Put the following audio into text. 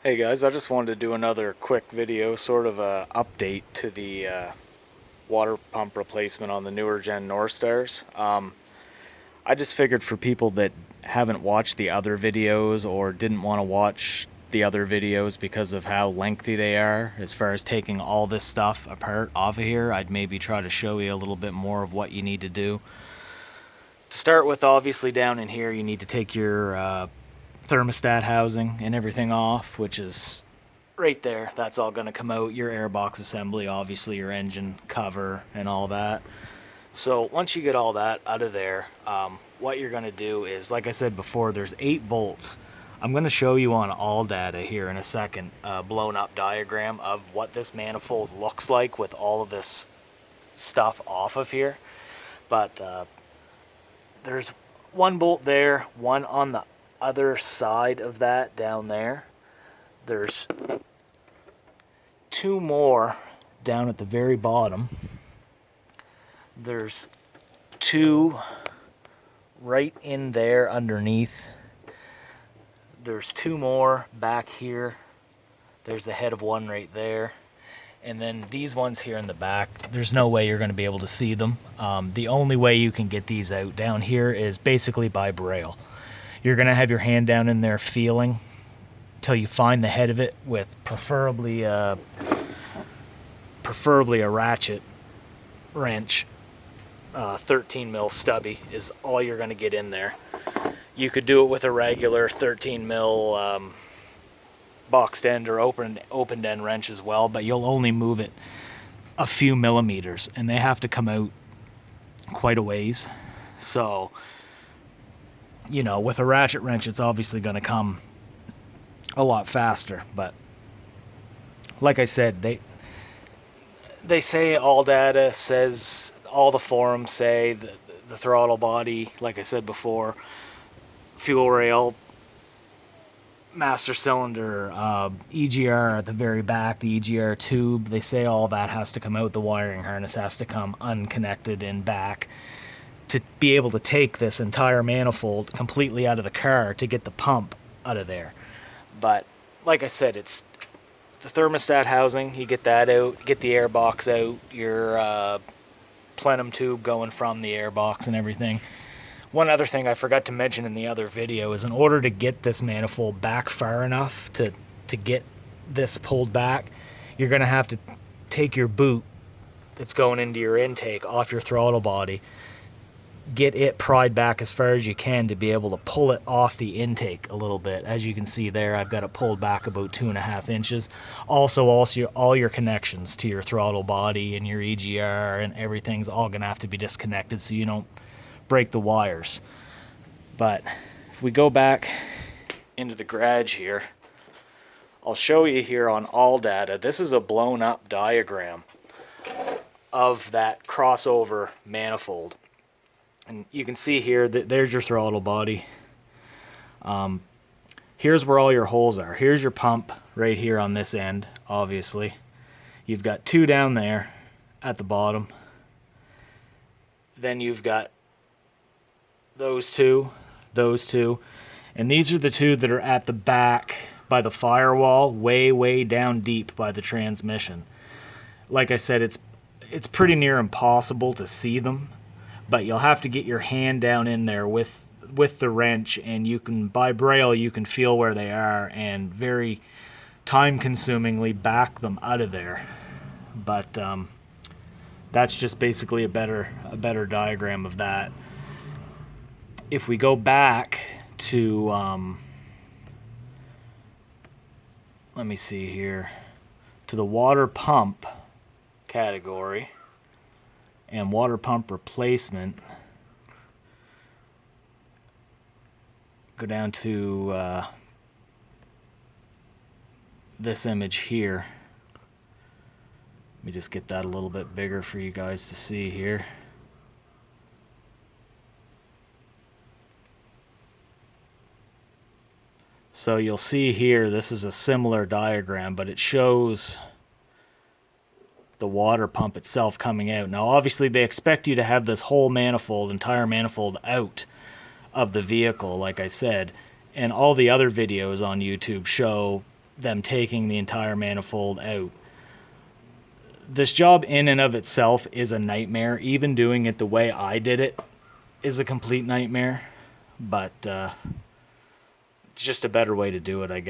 Hey guys, I just wanted to do another quick video, sort of a update to the water pump replacement on the newer gen Northstars. I just figured for people that haven't watched the other videos or didn't want to watch the other videos because of how lengthy they are, as far as taking all this stuff apart off of here, I'd maybe try to show you a little bit more of what you need to do. To start with, obviously down in here you need to take your thermostat housing and everything off, which is right there. That's all going to come out. Your airbox assembly, obviously your engine cover and all that. So once you get all that out of there, what you're going to do is, like I said before, there's 8 bolts. I'm going to show you on all data here in a second a blown up diagram of what this manifold looks like with all of this stuff off of here. But there's 1 bolt there, 1 on the other side of that down there. There's 2 more down at the very bottom. There's 2 right in there underneath. There's 2 more back here. There's the head of 1 right there. And then these ones here in the back, there's no way you're going to be able to see them. The only way you can get these out down here is basically by braille. You're going to have your hand down in there feeling till you find the head of it, with preferably a ratchet wrench. 13 mil stubby is all you're going to get in there. You could do it with a regular 13 mil boxed end or open end wrench as well, but you'll only move it a few millimeters, and they have to come out quite a ways. So, you know, with a ratchet wrench, it's obviously going to come a lot faster. But like I said, they say, all data says, all the forums say the throttle body, like I said before, fuel rail, master cylinder, EGR at the very back, the EGR tube, they say all that has to come out. The wiring harness has to come unconnected and back to be able to take this entire manifold completely out of the car to get the pump out of there. But like I said, it's the thermostat housing, you get that out, you get the airbox out, your plenum tube going from the airbox and everything. One other thing I forgot to mention in the other video is, in order to get this manifold back far enough to get this pulled back, you're going to have to take your boot that's going into your intake off your throttle body, get it pried back as far as you can to be able to pull it off the intake a little bit. As you can see there, I've got it pulled back about 2.5 inches. Also all your connections to your throttle body and your EGR and everything's all going to have to be disconnected so you don't break the wires. But if we go back into the garage here, I'll show you here on all data. This is a blown up diagram of that crossover manifold. And you can see here that there's your throttle body. Here's where all your holes are. Here's your pump right here on this end, obviously. You've got 2 down there at the bottom. Then you've got those two, and these are the 2 that are at the back by the firewall, way down deep by the transmission. Like I said, it's pretty near impossible to see them, but you'll have to get your hand down in there with the wrench, and you can, by braille, you can feel where they are and very time consumingly back them out of there. But that's just basically a better diagram of that. If we go back to let me see here, to the water pump category and water pump replacement, go down to this image here. Let me just get that a little bit bigger for you guys to see here. So you'll see here, this is a similar diagram, but it shows the water pump itself coming out. Now obviously they expect you to have this whole manifold, entire manifold, out of the vehicle, like I said, and all the other videos on YouTube show them taking the entire manifold out. This job in and of itself is a nightmare. Even doing it the way I did it is a complete nightmare, but it's just a better way to do it, I guess.